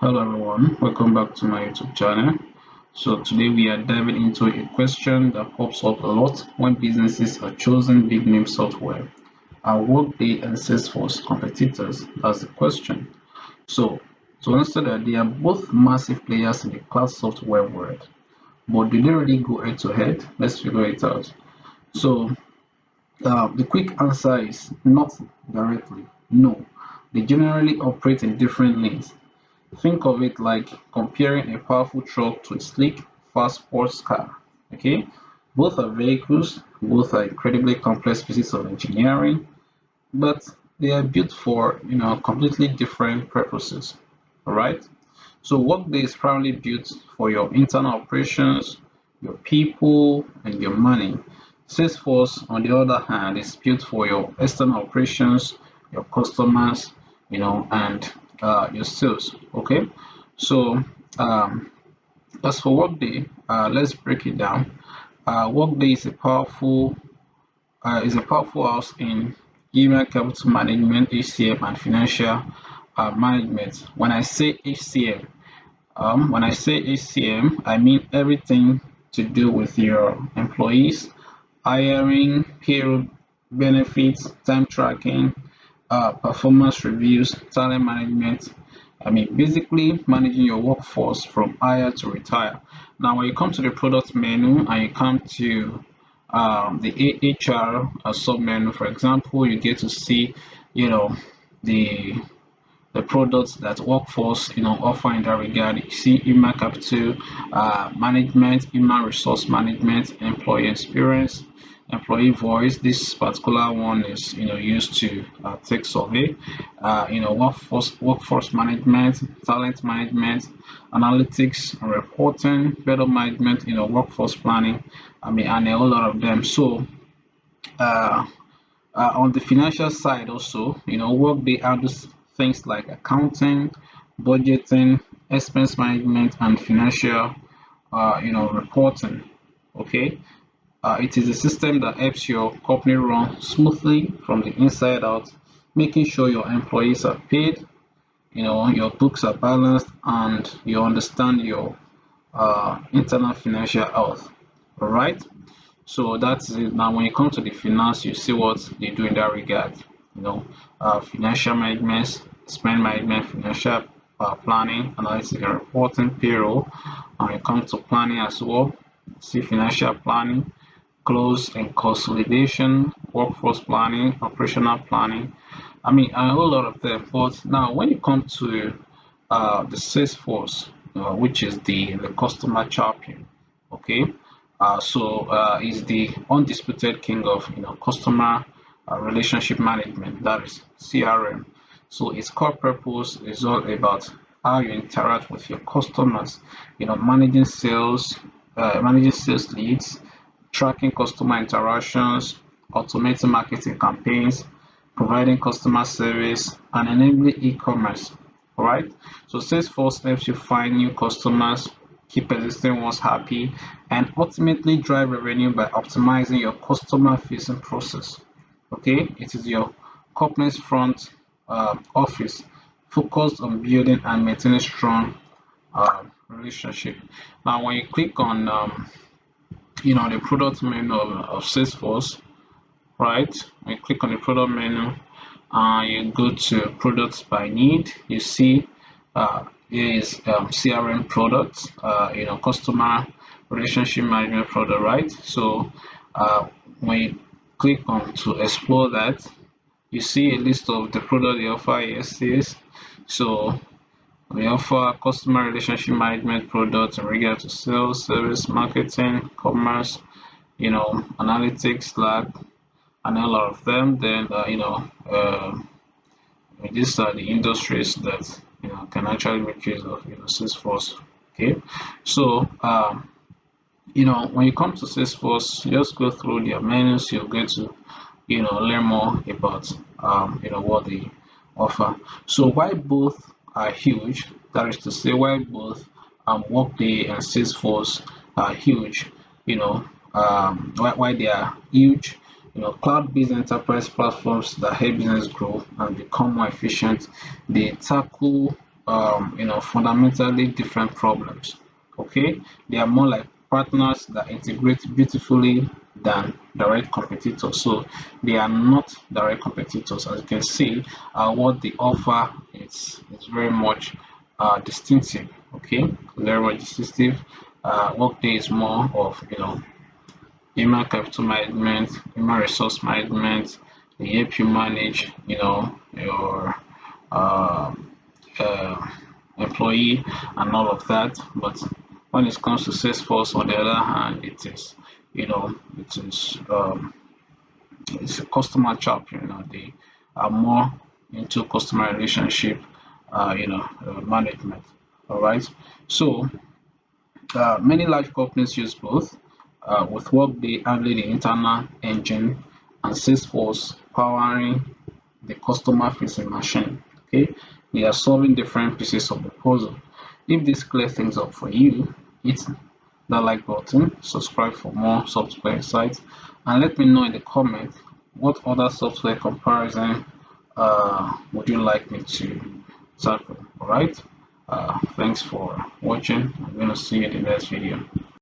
Hello everyone, welcome back to my YouTube channel. So today we are diving into a question that pops up a lot when businesses are choosing big name software. Are Workday and Salesforce competitors? That's the question. So to answer that, they are both massive players in the cloud software world. But do they really go head to head? Let's figure it out. So the quick answer is not directly. No. They generally operate in different lanes. Think of it like comparing a powerful truck to a sleek, fast sports car. Okay, both are vehicles, both are incredibly complex pieces of engineering, but they are built for completely different purposes. All right. So Workday is primarily built for your internal operations, your people, and your money. Salesforce, on the other hand, is built for your external operations, your customers, and your sales. Okay, so um, as for Workday, let's break it down. Workday is a powerful house in human capital management, HCM, and financial management. When I say HCM, I mean everything to do with your employees, hiring, payroll, benefits, time tracking, performance reviews, talent management. I mean, basically managing your workforce from hire to retire. Now, when you come to the product menu and you come to the HR sub menu, for example, you get to see, you know, the products that workforce offer in that regard. You see human capital management, human resource management, employee experience, employee voice. This particular one is used to take survey, workforce management, talent management, analytics and reporting, better management, workforce planning. I mean, and a whole lot of them. So uh, on the financial side also, Workday handles things like accounting, budgeting, expense management, and financial, reporting. Okay, it is a system that helps your company run smoothly from the inside out, making sure your employees are paid, your books are balanced, and you understand your internal financial health. All right. So that's it. Now, when you come to the finance, you see what they do in that regard. Financial management, spend management, financial planning, analysis and reporting, payroll. When it comes to planning as well, see financial planning, close and consolidation, workforce planning, operational planning. I mean, a whole lot of them. But now, when it comes to the Salesforce, which is the customer champion, okay, is the undisputed king of customer relationship management, that is CRM. So its core purpose is all about how you interact with your customers, managing sales leads, tracking customer interactions, automating marketing campaigns, providing customer service, and enabling e-commerce. All right. So Salesforce helps you find new customers, keep existing ones happy, and ultimately drive revenue by optimizing your customer-facing process. Okay, it is your company's front office focused on building and maintaining strong relationship. Now, when you click on the product menu of Salesforce, right? When you click on the product menu, you go to products by need. You see here is CRM products, customer relationship management product, right? So when you click on to explore that, you see a list of the product they offer here says. So we offer customer relationship management products in regard to sales, service, marketing, commerce, analytics, Slack, and a lot of them. Then these are the industries that can actually make use of Salesforce. Okay, so when you come to Salesforce, you just go through their menus. You'll get to learn more about what they offer. So why both are huge, that is to say why both Workday and Salesforce are huge, why they are huge. Cloud-based enterprise platforms that help business grow and become more efficient. They tackle fundamentally different problems. Okay, they are more like partners that integrate beautifully than direct competitors. So they are not direct competitors. As you can see, what they offer is very much distinctive. Okay, very much distinctive. Workday is more of human capital management, human resource management. They help you manage your um, uh, employee and all of that. But when it comes to Salesforce, on the other hand, it's a customer champion. They are more into customer relationship, management. All right. So many large companies use both, with Workday handling the internal engine and Salesforce powering the customer-facing machine. Okay, they are solving different pieces of the puzzle. If this clears things up for you, hit that like button, subscribe for more software insights, and let me know in the comments what other software comparison would you like me to tackle. All right. Thanks for watching. I'm gonna see you in the next video.